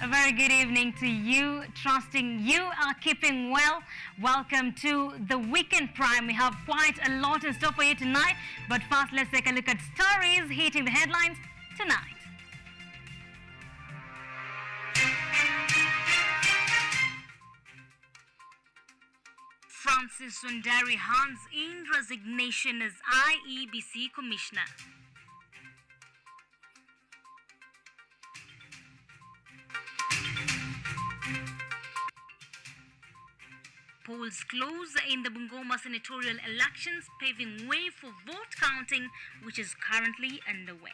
A very good evening to you, trusting you are keeping well. Welcome to the Weekend Prime. We have quite a lot in store for you tonight, but first let's take a look at stories hitting the headlines tonight. Francis Wanderi hands in resignation as IEBC Commissioner. Polls close in the Bungoma senatorial elections, paving way for vote counting, which is currently underway.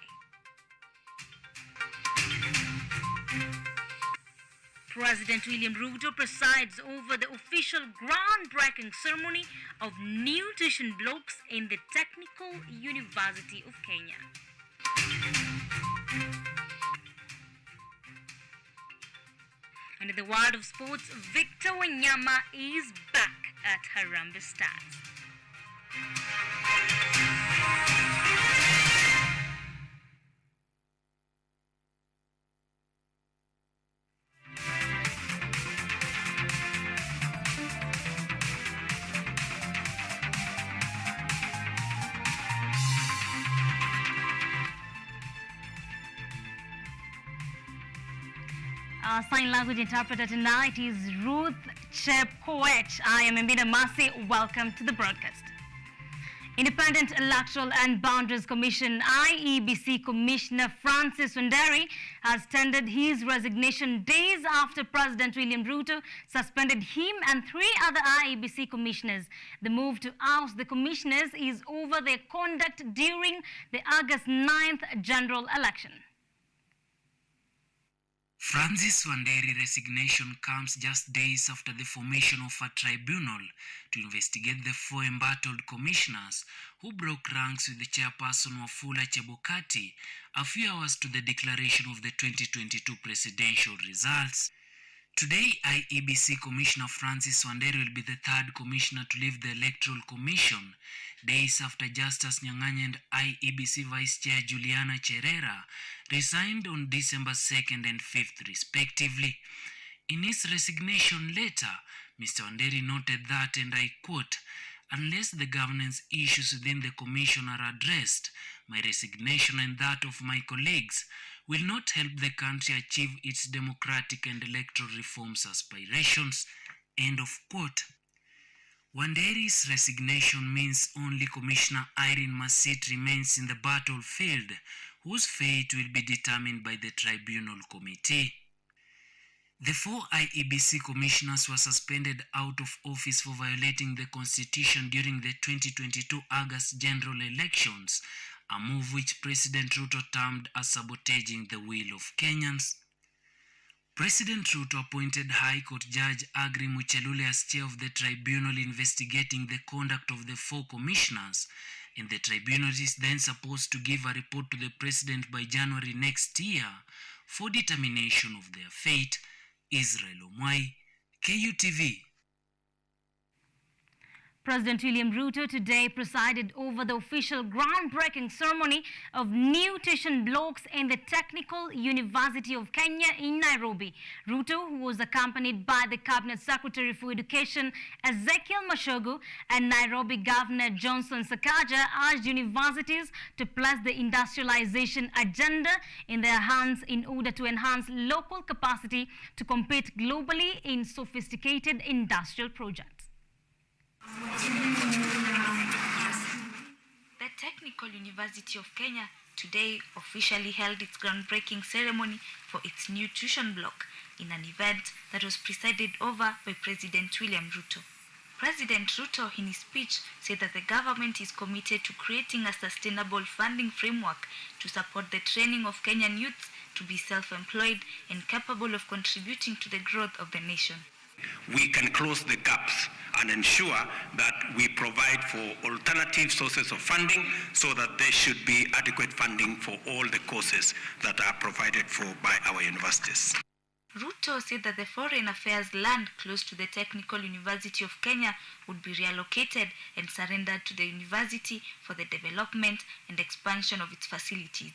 President William Ruto presides over the official groundbreaking ceremony of new tuition blocks in the Technical University of Kenya. And in the world of sports, Victor Wanyama is back at Harambee Stars. Our sign language interpreter tonight is Ruth Chepkoech. I am IMBINDA Masi. Welcome to the broadcast. Independent Electoral and Boundaries Commission IEBC Commissioner Francis Wanderi has tendered his resignation days after President William Ruto suspended him and 3 other IEBC commissioners. The move to oust the commissioners is over their conduct during the August 9th general election. Francis Wanderi's resignation comes just days after the formation of a tribunal to investigate the 4 embattled commissioners who broke ranks with the chairperson Wafula Chebukati a few hours to the declaration of the 2022 presidential results. Today, IEBC Commissioner Francis Wanderi will be the 3rd commissioner to leave the Electoral Commission, days after Justice Nyang'anya and IEBC Vice Chair Juliana Cherera resigned on December 2nd and 5th respectively. In his resignation letter, Mr. Wanderi noted that, and I quote, "Unless the governance issues within the commission are addressed, my resignation and that of my colleagues will not help the country achieve its democratic and electoral reforms aspirations." End of quote. Wanderi's resignation means only Commissioner Irene Masit remains in the battlefield, whose fate will be determined by the tribunal committee. The 4 IEBC commissioners were suspended out of office for violating the constitution during the 2022 August general elections, a move which President Ruto termed as sabotaging the will of Kenyans. President Ruto appointed High Court Judge Agri Muchelule as chair of the tribunal investigating the conduct of the 4 commissioners, and the tribunal is then supposed to give a report to the president by January next year for determination of their fate. Israel Omwai, KUTV. President William Ruto today presided over the official groundbreaking ceremony of new tuition blocks in the Technical University of Kenya in Nairobi. Ruto, who was accompanied by the Cabinet Secretary for Education Ezekiel Mashogu and Nairobi Governor Johnson Sakaja, urged universities to place the industrialization agenda in their hands in order to enhance local capacity to compete globally in sophisticated industrial projects. The Technical University of Kenya today officially held its groundbreaking ceremony for its new tuition block in an event that was presided over by President William Ruto. President Ruto, in his speech, said that the government is committed to creating a sustainable funding framework to support the training of Kenyan youths to be self-employed and capable of contributing to the growth of the nation. We can close the gaps and ensure that we provide for alternative sources of funding so that there should be adequate funding for all the courses that are provided for by our universities. Ruto said that the foreign affairs land close to the Technical University of Kenya would be reallocated and surrendered to the university for the development and expansion of its facilities.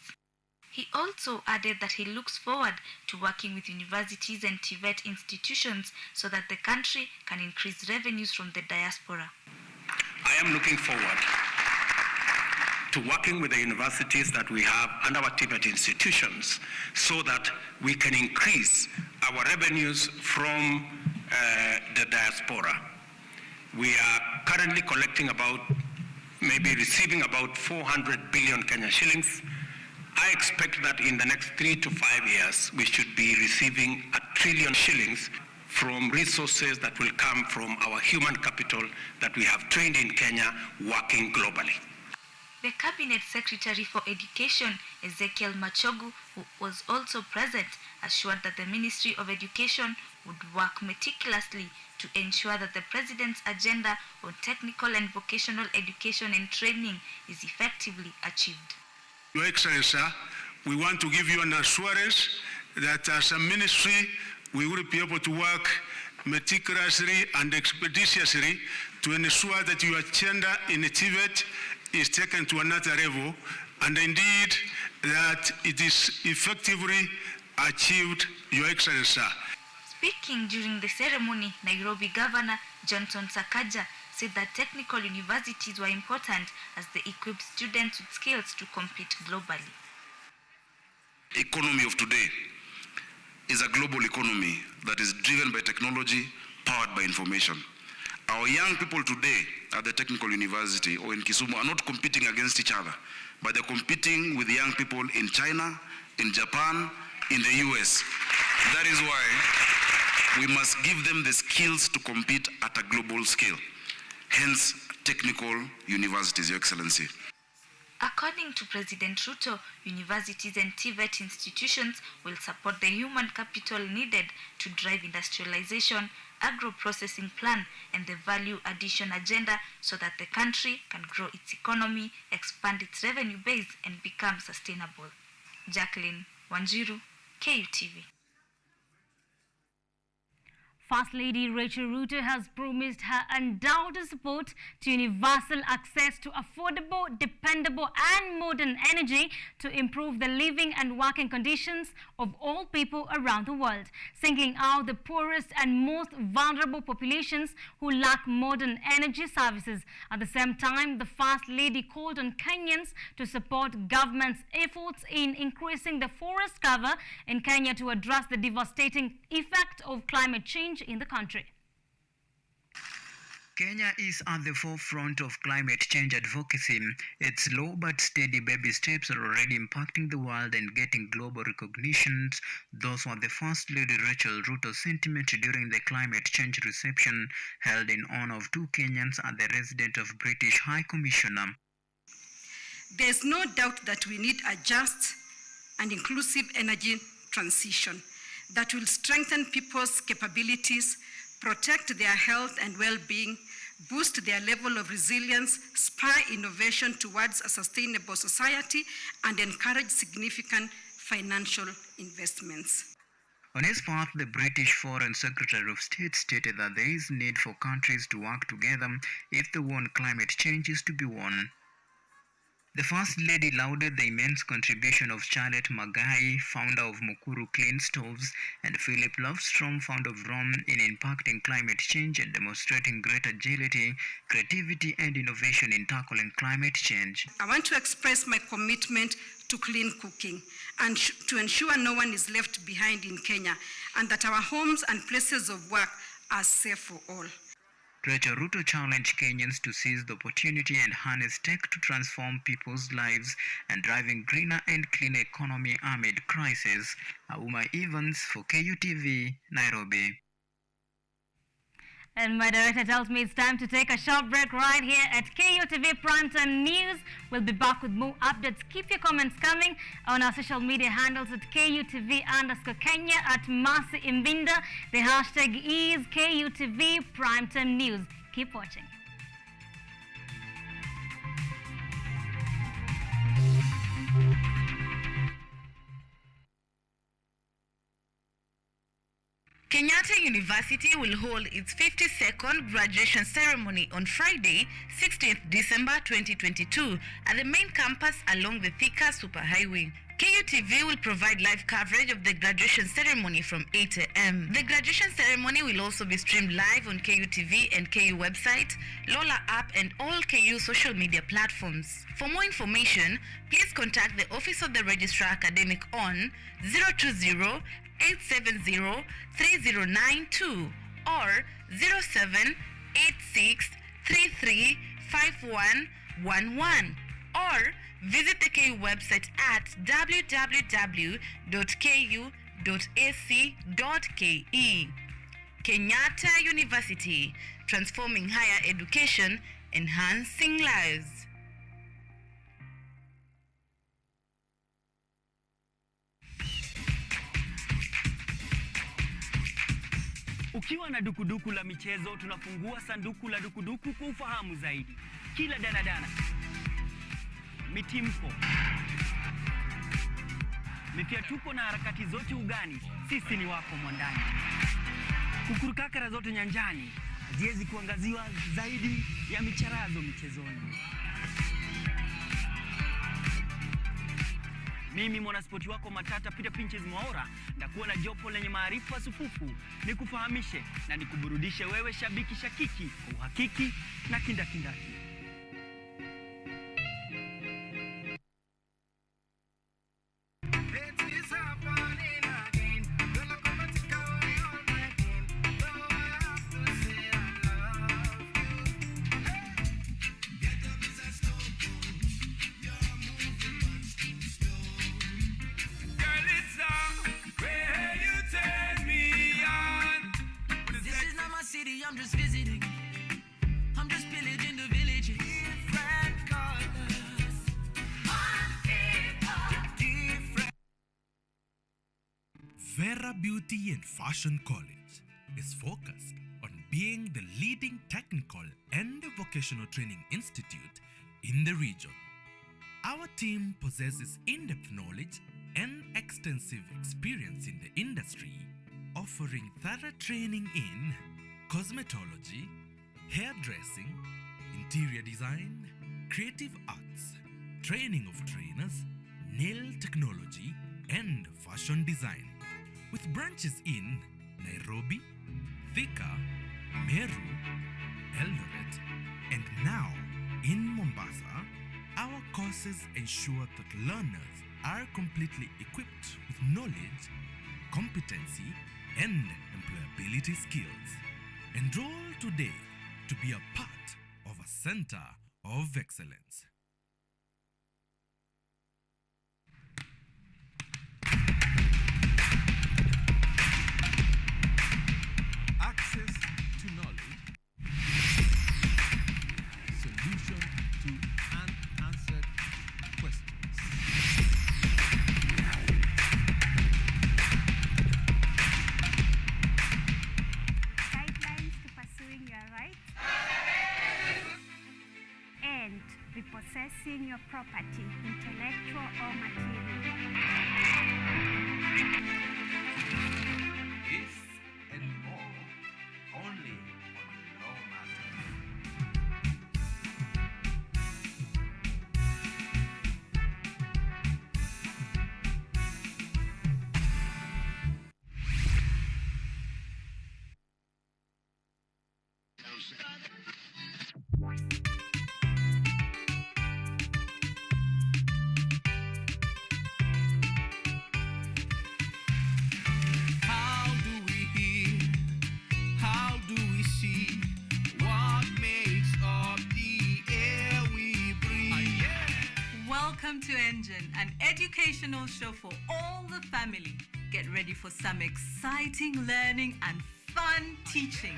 He also added that he looks forward to working with universities and TVET institutions so that the country can increase revenues from the diaspora. I am looking forward to working with the universities that we have and our TVET institutions so that we can increase our revenues from the diaspora. We are currently collecting maybe receiving about 400 billion Kenya shillings. I expect that in the next 3 to 5 years, we should be receiving 1 trillion shillings from resources that will come from our human capital that we have trained in Kenya working globally. The Cabinet Secretary for Education, Ezekiel Machogu, who was also present, assured that the Ministry of Education would work meticulously to ensure that the President's agenda on technical and vocational education and training is effectively achieved. Your Excellency, we want to give you an assurance that as a ministry, we will be able to work meticulously and expeditiously to ensure that your agenda in TVET is taken to another level, and indeed that it is effectively achieved, Your Excellency. Speaking during the ceremony, Nairobi Governor Johnson Sakaja said that technical universities were important as they equip students with skills to compete globally. Economy of today is a global economy that is driven by technology, powered by information. Our young people today at the technical university or in Kisumu are not competing against each other, but they're competing with young people in China, in Japan, in the US. That is why we must give them the skills to compete at a global scale. Hence, technical universities, Your Excellency. According to President Ruto, universities and TVET institutions will support the human capital needed to drive industrialization, agro-processing plan, and the value addition agenda so that the country can grow its economy, expand its revenue base, and become sustainable. Jacqueline Wanjiru, KUTV. First Lady Rachel Ruto has promised her undoubted support to universal access to affordable, dependable and modern energy to improve the living and working conditions of all people around the world, singling out the poorest and most vulnerable populations who lack modern energy services. At the same time, the First Lady called on Kenyans to support government's efforts in increasing the forest cover in Kenya to address the devastating effect of climate change in the country. Kenya is at the forefront of climate change advocacy. Its slow but steady baby steps are already impacting the world and getting global recognitions. Those were the First Lady Rachel Ruto's sentiment during the climate change reception held in honor of 2 Kenyans at the residence of British High Commissioner. There's no doubt that we need a just and inclusive energy transition that will strengthen people's capabilities, protect their health and well-being, boost their level of resilience, spur innovation towards a sustainable society, and encourage significant financial investments. On his part, the British Foreign Secretary of State stated that there is need for countries to work together if they want climate change is to be won. The First Lady lauded the immense contribution of Charlotte Magai, founder of Mukuru Clean Stoves, and Philip Lovestrom, founder of Rome, in impacting climate change and demonstrating great agility, creativity, and innovation in tackling climate change. I want to express my commitment to clean cooking and to ensure no one is left behind in Kenya, and that our homes and places of work are safe for all. Rachel Ruto challenged Kenyans to seize the opportunity and harness tech to transform people's lives and driving greener and cleaner economy amid crisis. Auma Evans for KUTV, Nairobi. And my director tells me it's time to take a short break right here at KUTV Primetime News. We'll be back with more updates. Keep your comments coming on our social media handles at KUTV_Kenya, at Mercy IMBINDA. The hashtag is KUTV Primetime News. Keep watching. Kenyatta University will hold its 52nd graduation ceremony on Friday, 16th December 2022 at the main campus along the Thika Superhighway. KUTV will provide live coverage of the graduation ceremony from 8 a.m. The graduation ceremony will also be streamed live on KUTV and KU website, Lola app, and all KU social media platforms. For more information, please contact the Office of the Registrar Academic on 020-870-3092 or 0786335111 or visit the KU website at www.ku.ac.ke. Kenyatta University, transforming higher education, enhancing lives. Ukiwa na dukuduku la michezo, tunafungua sanduku la dukuduku kwa ufahamu zaidi. Kila danadana, mitimpo, mifiatuko na harakati zote ugani, sisi ni wako mwandani. Kukurukakara zote nyanjani, haziwezi kuangaziwa zaidi ya micharazo michezoni. Mimi mwanaspoti wako matata Peter Pinches Mwaora ndakuwa na jopo lenye maarifa sufufu, nikufahamishe na nikuburudishe wewe shabiki shakiki kwa uhakiki na kindakindaki. I'm just visiting. I'm just pillaging the villages. Different colors, one different. Vera Beauty and Fashion College is focused on being the leading technical and vocational training institute in the region. Our team possesses in-depth knowledge and extensive experience in the industry, offering thorough training in cosmetology, hairdressing, interior design, creative arts, training of trainers, nail technology, and fashion design. With branches in Nairobi, Thika, Meru, Eldoret, and now in Mombasa, our courses ensure that learners are completely equipped with knowledge, competency, and employability skills. Enroll today to be a part of a center of excellence. Access to knowledge. Solution to unanswered questions. Guidelines to pursuing your rights and repossessing your property, intellectual or material. This and more only on Law Matters. How do we hear? How do we see? What makes up the air we breathe? Welcome to Engine, an educational show for all the family. Get ready for some exciting learning and fun teaching.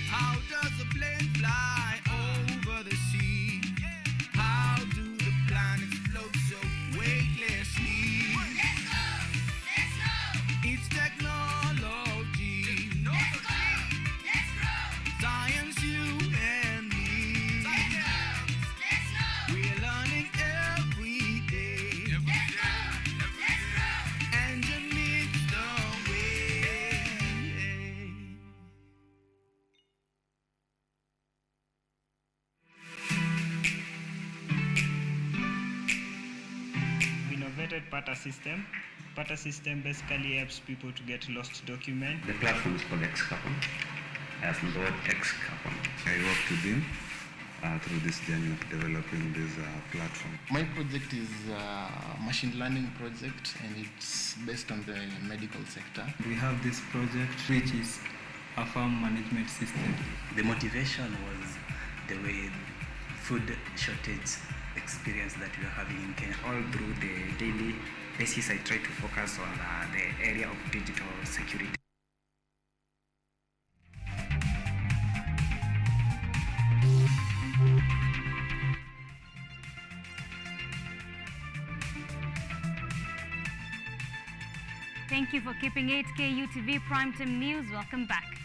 How does a plane fly over the sea? How do the planets float so weightlessly? It's technology. Science, you and me. We're learning every day. Engine leads the way. Pata system. Pata system basically helps people to get lost documents. The platform is called X-Carbon. As in the word X-Carbon. I worked with him through this journey of developing this platform. My project is a machine learning project, and it's based on the medical sector. We have this project which is a farm management system. The motivation was the way food shortage experience that we are having in Kenya. All through the daily basis, I try to focus on the area of digital security. Thank you for keeping it. KUTV Primetime News. Welcome back.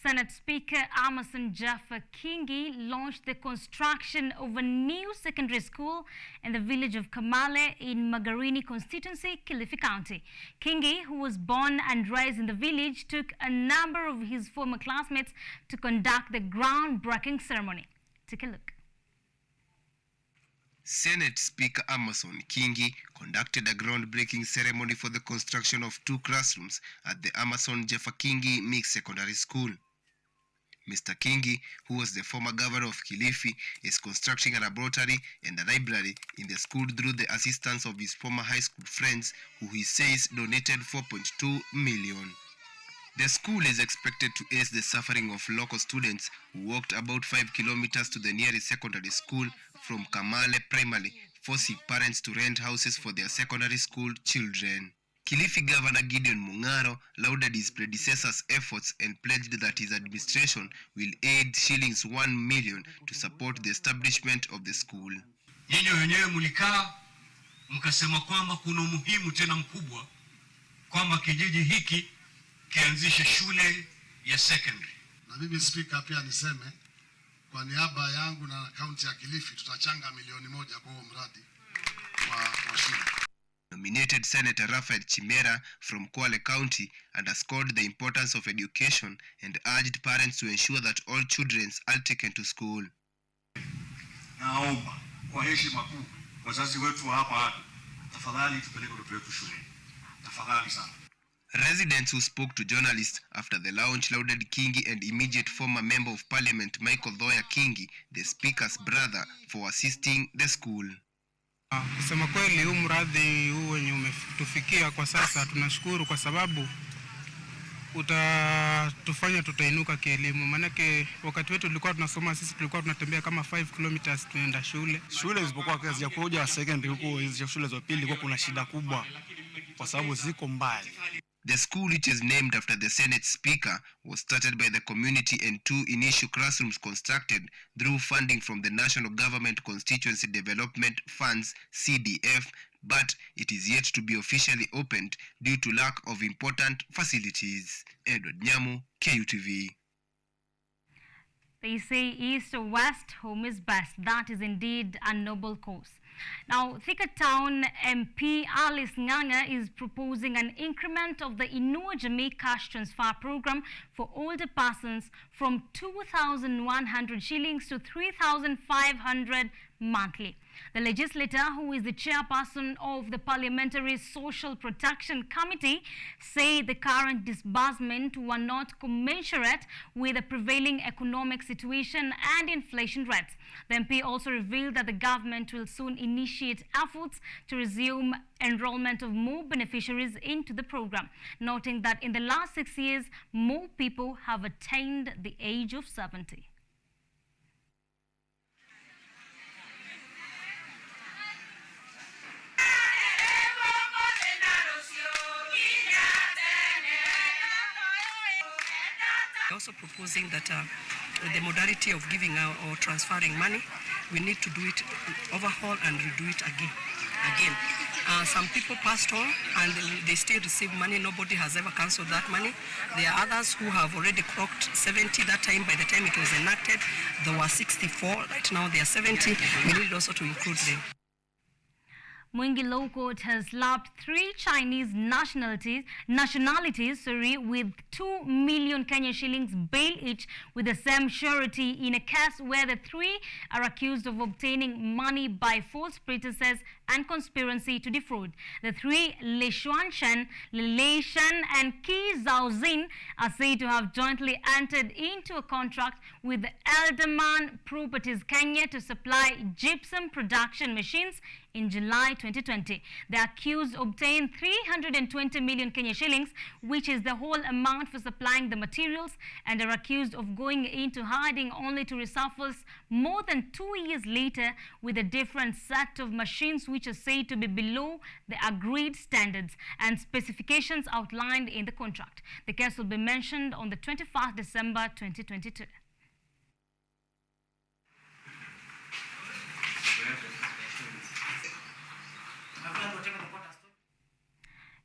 Senate Speaker Amason Jaffa Kingi launched the construction of a new secondary school in the village of Kamale in Magarini constituency, Kilifi County. Kingi, who was born and raised in the village, took a number of his former classmates to conduct the groundbreaking ceremony. Take a look. Senate Speaker Amason Kingi conducted a groundbreaking ceremony for the construction of 2 classrooms at the Amason Jaffa Kingi Mixed Secondary School. Mr. Kingi, who was the former governor of Kilifi, is constructing a laboratory and a library in the school through the assistance of his former high school friends, who he says donated 4.2 million. The school is expected to ease the suffering of local students who walked about 5 kilometers to the nearest secondary school from Kamale Primary, forcing parents to rent houses for their secondary school children. Kilifi Governor Gideon Mungaro lauded his predecessor's efforts and pledged that his administration will aid shillings 1 million to support the establishment of the school. Nyinyi wenyewe mlikaa mkasema kwamba kuna umuhimu tena mkubwa kwamba kijiji hiki kianzishe shule ya secondary. Na mimi speaker pia niseme kwa niaba yangu na kaunti ya Kilifi tutachanga 1 milioni kwa huo mradi wa shule. Nominated Senator Raphael Chimera from Kwale County underscored the importance of education and urged parents to ensure that all children are taken to school. Naomba kwa heshima kuu wazazi wetu hapa, tafadhali tupeleke watoto wetu shule. Tafadhali sana. Residents who spoke to journalists after the launch lauded Kingi and immediate former Member of Parliament Michael Thoya Kingi, the Speaker's brother, for assisting the school. Kusema kweli huu mradi huu wenye umetufikia kwa sasa tunashukuru kwa sababu utatufanya tutainuka kielimu. Manake wakati wetu tulikuwa tunasoma sisi tulikuwa tunatembea kama 5 kilometers tunaenda shule. Shule zilipokuwa kazi ya kuja secondary huko hizo shule za pili kwa kuna shida kubwa kwa sababu ziko mbali. The school, which is named after the Senate Speaker, was started by the community and 2 initial classrooms constructed through funding from the National Government Constituency Development Funds, CDF, but it is yet to be officially opened due to lack of important facilities. Edward Nyamu, KUTV. They say east or west, home is best. That is indeed a noble cause. Now, Thika Town MP Alice Nganga is proposing an increment of the Inua Jamii cash transfer program for older persons from 2,100 shillings to 3,500 monthly. The legislator, who is the chairperson of the Parliamentary Social Protection Committee, say the current disbursement were not commensurate with the prevailing economic situation and inflation rates. The MP also revealed that the government will soon initiate efforts to resume enrollment of more beneficiaries into the program, noting that in the last 6 years, more people have attained the age of 70. Also proposing that the modality of giving out or transferring money, we need to do it overhaul and redo it again. Some people passed on and they still receive money. Nobody has ever cancelled that money. There are others who have already clocked 70 that time. By the time it was enacted, there were 64. Right now they are 70. We need also to include them. Mwingi Law Court has slapped 3 Chinese nationalities with 2 million Kenya shillings bail each with the same surety in a case where the 3 are accused of obtaining money by false pretenses and conspiracy to defraud. The three, Li Xuanshen, Li Shen and Qi Zhaozin, are said to have jointly entered into a contract with Elderman Properties Kenya to supply gypsum production machines in July 2020. The accused obtained 320 million Kenya shillings, which is the whole amount for supplying the materials, and are accused of going into hiding only to resurface more than 2 years later with a different set of machines which are said to be below the agreed standards and specifications outlined in the contract. The case will be mentioned on the 21st December 2022.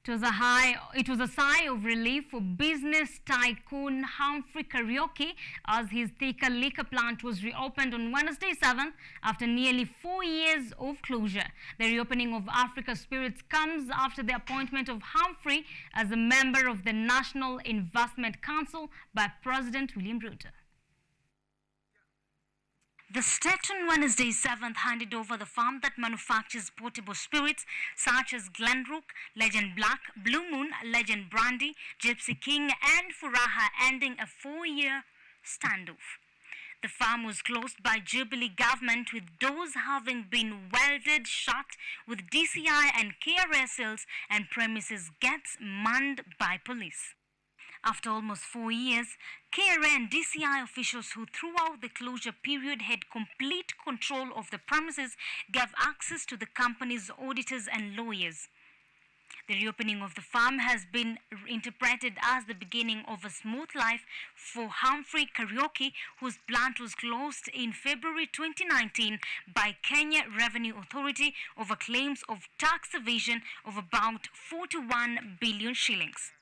It was a sigh of relief for business tycoon Humphrey Karaoke as his Thika liquor plant was reopened on Wednesday 7th after nearly 4 years of closure. The reopening of Africa Spirits comes after the appointment of Humphrey as a member of the National Investment Council by President William Ruto. The state on Wednesday 7th handed over the farm that manufactures portable spirits such as Glenrook, Legend Black, Blue Moon, Legend Brandy, Gypsy King and Furaha, ending a 4-year standoff. The farm was closed by Jubilee government, with doors having been welded shut with DCI and KRSLs, and premises gates manned by police. After almost 4 years, KRA and DCI officials who throughout the closure period had complete control of the premises gave access to the company's auditors and lawyers. The reopening of the farm has been interpreted as the beginning of a smooth life for Humphrey Karaoke, whose plant was closed in February 2019 by Kenya Revenue Authority over claims of tax evasion of about 41 billion shillings.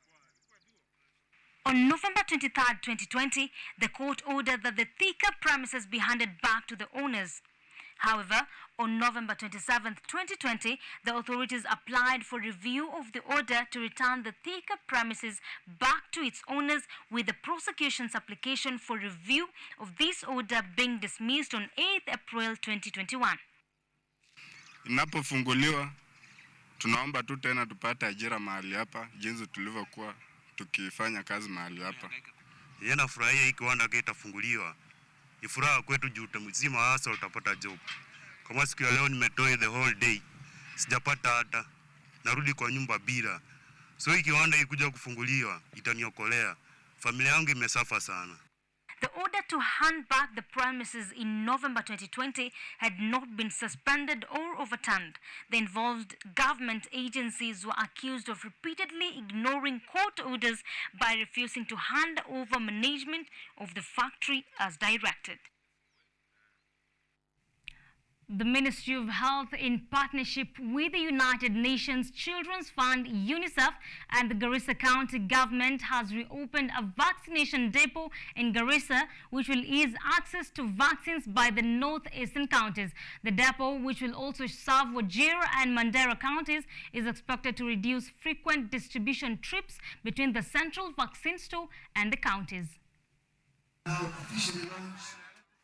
On November 23, 2020, the court ordered that the Thika premises be handed back to the owners. However, on November 27, 2020, the authorities applied for review of the order to return the Thika premises back to its owners, with the prosecution's application for review of this order being dismissed on 8 April 2021. Inapofunguliwa, tunaomba tu tena tupate ajira mahali hapa jinsi tulivyokuwa tukifanya kazi mahali hapa. Nafurahia hii kiwanda kitafunguliwa. Ni furaha kwetu juu mzima hasa utapata job. Kama siku ya leo nimetoa the whole day, sijapata hata, narudi kwa nyumba bila. So hii kiwanda ikikuja kufunguliwa itaniokolea. Familia yangu imesafa sana. The order to hand back the premises in November 2020 had not been suspended or overturned. The involved government agencies were accused of repeatedly ignoring court orders by refusing to hand over management of the factory as directed. The Ministry of Health, in partnership with the United Nations Children's Fund, UNICEF, and the Garissa County Government, has reopened a vaccination depot in Garissa, which will ease access to vaccines by the northeastern counties. The depot, which will also serve Wajir and Mandera counties, is expected to reduce frequent distribution trips between the central vaccine store and the counties.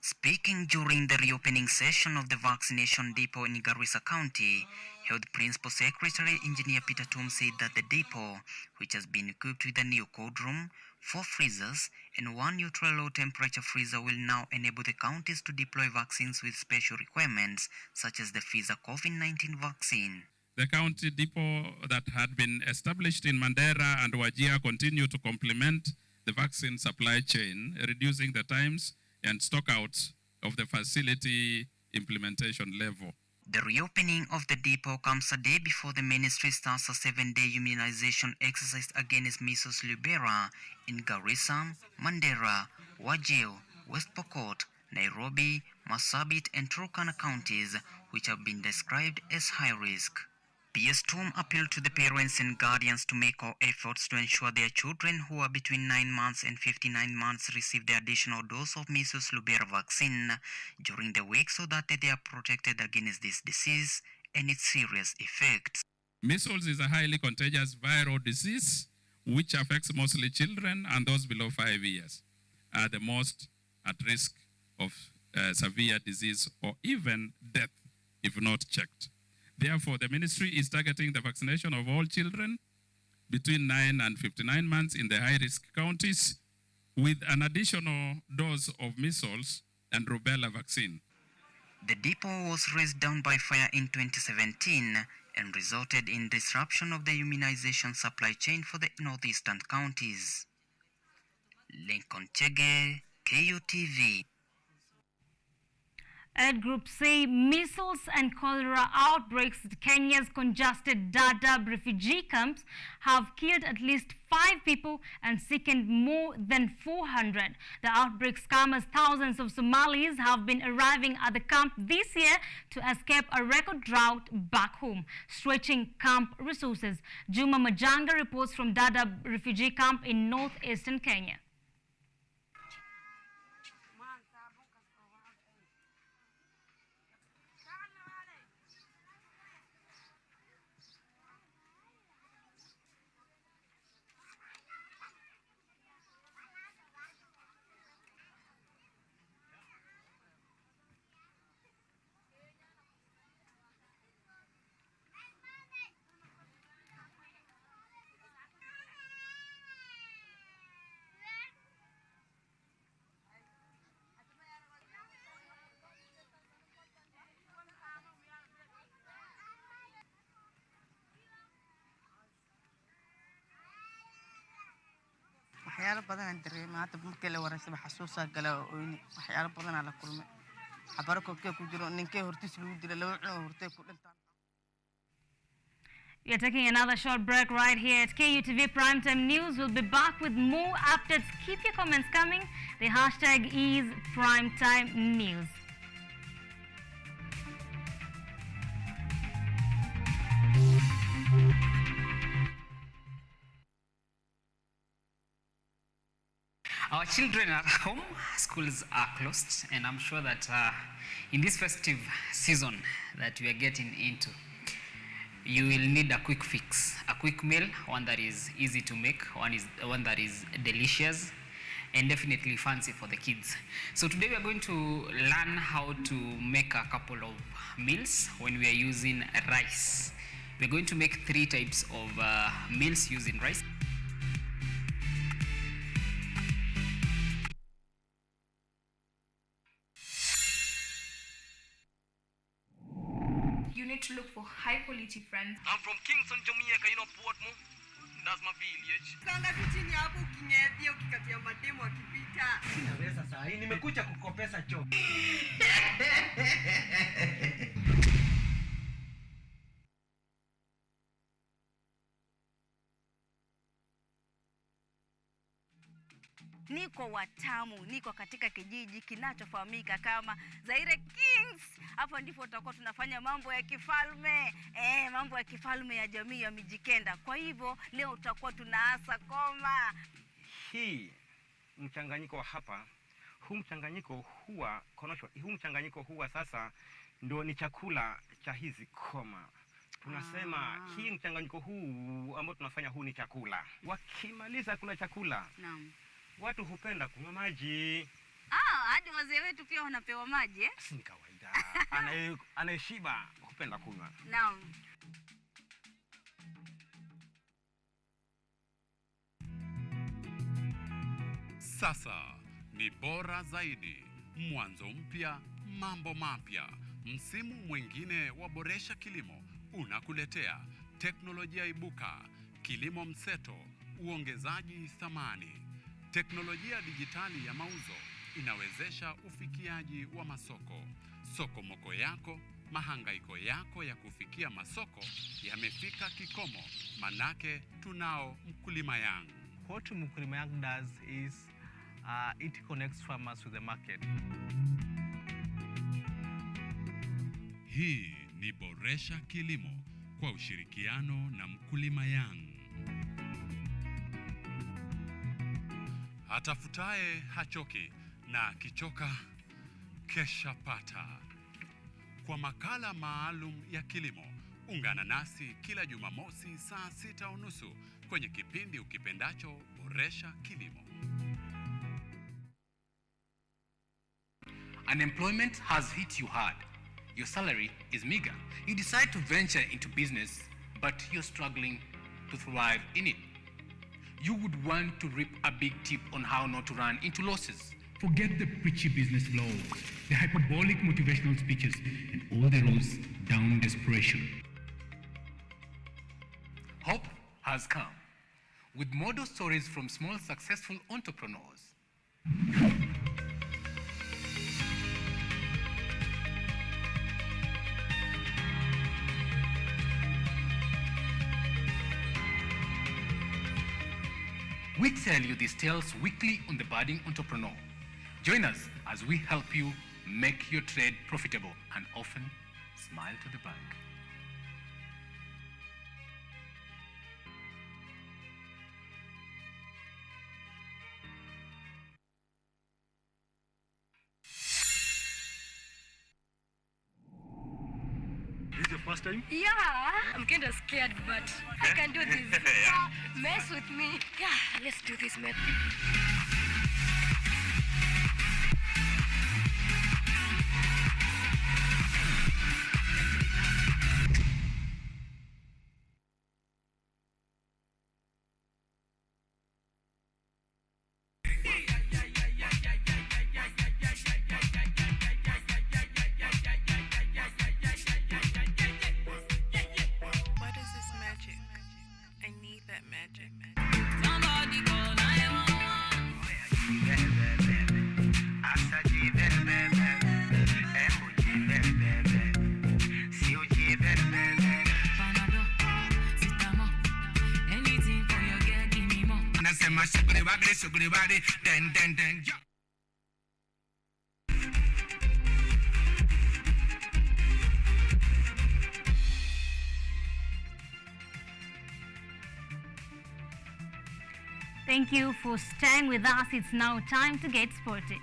Speaking during the reopening session of the vaccination depot in Garissa County, Health Principal Secretary Engineer Peter Tom said that the depot, which has been equipped with a new cold room, 4 freezers, and 1 ultra-low temperature freezer, will now enable the counties to deploy vaccines with special requirements, such as the Pfizer COVID-19 vaccine. The county depot that had been established in Mandera and Wajir continue to complement the vaccine supply chain, reducing the times and stockouts of the facility implementation level. The reopening of the depot comes a day before the ministry starts a 7-day immunization exercise against measles rubella in Garissa, Mandera, Wajir, West Pokot, Nairobi, Marsabit and Turkana counties, which have been described as high risk. PS Tom appealed to the parents and guardians to make all efforts to ensure their children who are between 9 months and 59 months receive the additional dose of measles rubella vaccine during the week so that they are protected against this disease and its serious effects. Measles is a highly contagious viral disease which affects mostly children, and those below 5 years are the most at risk of severe disease or even death if not checked. Therefore, the ministry is targeting the vaccination of all children between 9 and 59 months in the high-risk counties with an additional dose of measles and rubella vaccine. The depot was razed down by fire in 2017 and resulted in disruption of the immunization supply chain for the northeastern counties. Lincoln Chege, KUTV. Aid groups say measles and cholera outbreaks at Kenya's congested Dadaab refugee camps have killed at least 5 people and sickened more than 400. The outbreaks come as thousands of Somalis have been arriving at the camp this year to escape a record drought back home, stretching camp resources. Juma Majanga reports from Dadaab refugee camp in northeastern Kenya. waxyaalo badan aan dareemay hadda markii la waraysan xasuusa gala oo waxyaalo badan aan la kulmay xabarko ku jiro ninkay hortiis lagu dilay laba cunug hortay ku dhintaan. We are taking another short break right here at KUTV Primetime News. We'll be back with more updates. Keep your comments coming. The hashtag is Primetime News. Our children are home, schools are closed, and I'm sure that in this festive season that we are getting into, you will need a quick fix, a quick meal, one that is easy to make, one that is delicious, and definitely fancy for the kids. So today we are going to learn how to make a couple of meals when we are using rice. We're going to make 3 types of meals using rice. You need to look for high quality friends. I'm from Kingston, Jamaica, you know Portmore. That's my village. Kanga tu chini hapo ukinyepia ukikatia mademo akipita. Sina pesa saa hii, nimekuja kukopesa choo. Niko Watamu, niko katika kijiji kinachofahamika kama Zaire Kings. Hapo ndipo tutakuwa tunafanya mambo ya kifalme. Mambo ya kifalme ya jamii ya Mijikenda. Kwa hivyo leo tutakuwa tunaasa koma. Hii mchanganyiko wa hapa, huu mchanganyiko huwa sasa ndio ni chakula cha hizi koma. Tunasema hii mchanganyiko huu ambao tunafanya huu ni chakula. Wakimaliza kula chakula, naam, watu hupenda kunywa maji. Hadi wazee wetu pia wanapewa maji eh? Si kawaida. Anayeshiba hupenda kunywa. Naam. Sasa ni bora zaidi. Mwanzo mpya, mambo mapya. Msimu mwingine wa Boresha Kilimo unakuletea teknolojia ibuka, kilimo mseto, uongezaji thamani. Teknolojia dijitali ya mauzo inawezesha ufikiaji wa masoko. Soko moko yako, mahangaiko yako ya kufikia masoko yamefika kikomo, manake tunao Mkulima Yangu. What Mkulima Yangu does is it connects farmers with the market. Hii ni Boresha Kilimo kwa ushirikiano na Mkulima Yangu. Atafutaye hachoki na kichoka kesha pata. Kwa makala maalum ya kilimo, ungana nasi kila Jumamosi saa 6:30 kwenye kipindi ukipendacho Boresha Kilimo. Unemployment has hit you hard. Your salary is meager. You decide to venture into business, but you're struggling to thrive in it. You would want to reap a big tip on how not to run into losses. Forget the preachy business vlogs, the hyperbolic motivational speeches, and all the roads down desperation. Hope has come with model stories from small successful entrepreneurs. We tell you these tales weekly on The Budding Entrepreneur. Join us as we help you make your trade profitable and often smile to the bank. This is your first time? Yeah, I'm kind of scared, but I can do this. Mess with me. Yeah, let's do this, man. What is this magic? I need that magic. Somebody call 911. Anything for your girl, give me more. Thank you for staying with us. It's now time to get sporty.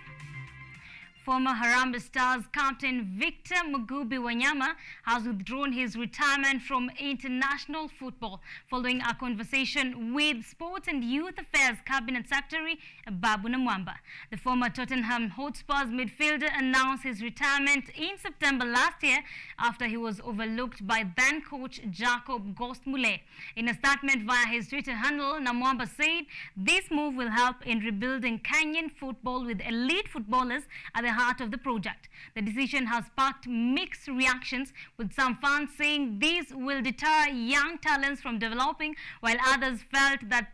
Former Harambee Stars captain Victor Mugubi Wanyama has withdrawn his retirement from international football following a conversation with Sports and Youth Affairs Cabinet Secretary Babu Namwamba. The former Tottenham Hotspurs midfielder announced his retirement in September last year after he was overlooked by then coach Jacob Gostmule. In a statement via his Twitter handle, Namwamba said this move will help in rebuilding Kenyan football with elite footballers at the heart of the project. The decision has sparked mixed reactions, with some fans saying this will deter young talents from developing, while others felt that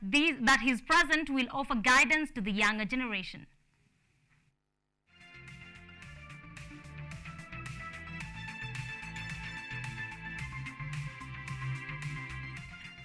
his presence will offer guidance to the younger generation.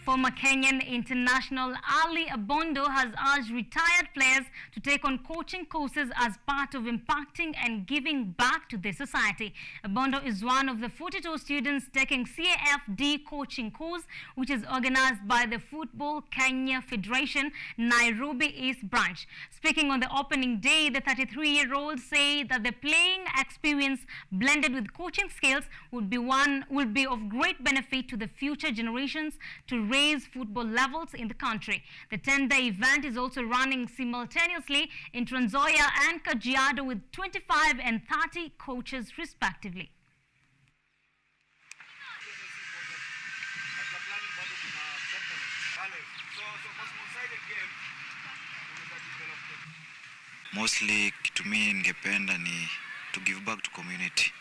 Former Kenyan international Ali Abondo has urged retired players to take on coaching courses as part of impacting and giving back to the society. Abondo is one of the 42 students taking CAFD coaching course, which is organized by the Football Kenya Federation, Nairobi East Branch. Speaking on the opening day, the 33-year-old said that the playing experience blended with coaching skills would be of great benefit to the future generations to raise football levels in the country. The 10-day event is also running simultaneously in Trans Nzoia and Kajiado with 25 and 30 coaches respectively. Mostly kitu mimi ningependa ni to give back to community.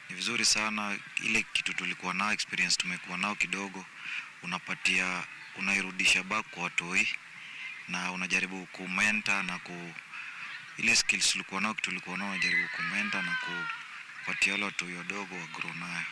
Ni vizuri sana ile kitu tulikuwa nao, experience tumekuwa nao kidogo, unairudisha back kwa watoi na unajaribu kumenta na ile skills tulikuwa nao unajaribu kumenta na kupatia wale watoi wadogo wa grow nayo.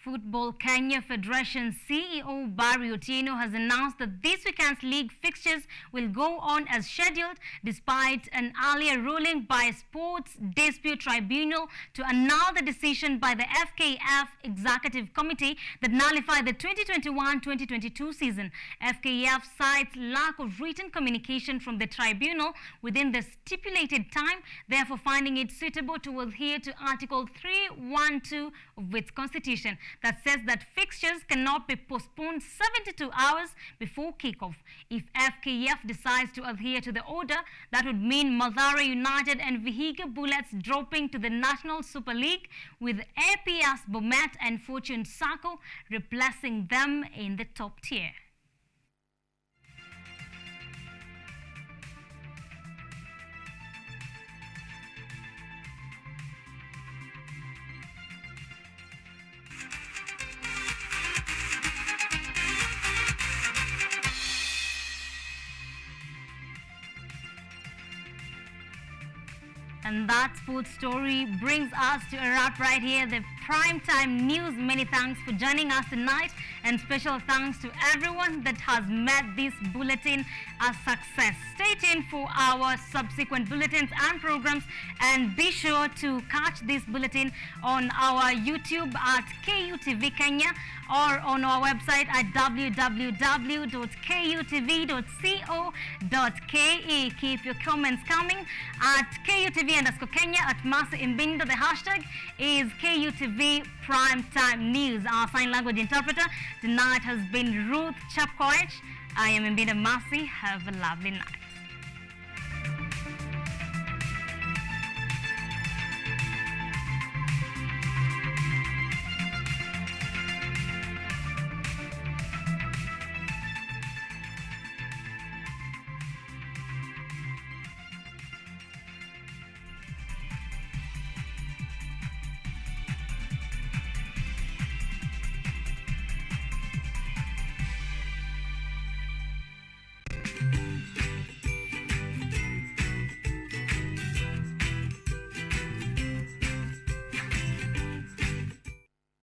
Football Kenya Federation CEO Barry Otieno has announced that this weekend's league fixtures will go on as scheduled despite an earlier ruling by Sports Dispute Tribunal to annul the decision by the FKF Executive Committee that nullified the 2021-2022 season. FKF cites lack of written communication from the tribunal within the stipulated time, therefore finding it suitable to adhere to Article 312 of its constitution. that says that fixtures cannot be postponed 72 hours before kickoff. If FKF decides to adhere to the order, that would mean Mathare United and Vihiga Bullets dropping to the National Super League, with APS Bomet and Fortune Sacco replacing them in the top tier. And that sports story brings us to a wrap right here, the primetime news. Many thanks for joining us tonight, and special thanks to everyone that has made this bulletin a success. Stay tuned for our subsequent bulletins and programs, and be sure to catch this bulletin on our YouTube at KUTV Kenya or on our website at www.kutv.co.ke. Keep your comments coming at KUTV_Kenya, at Masa Imbinda. The hashtag is KUTV Primetime News. Our sign language interpreter tonight has been Ruth Chapkoech. I am Imbinda Masi. Have a lovely night.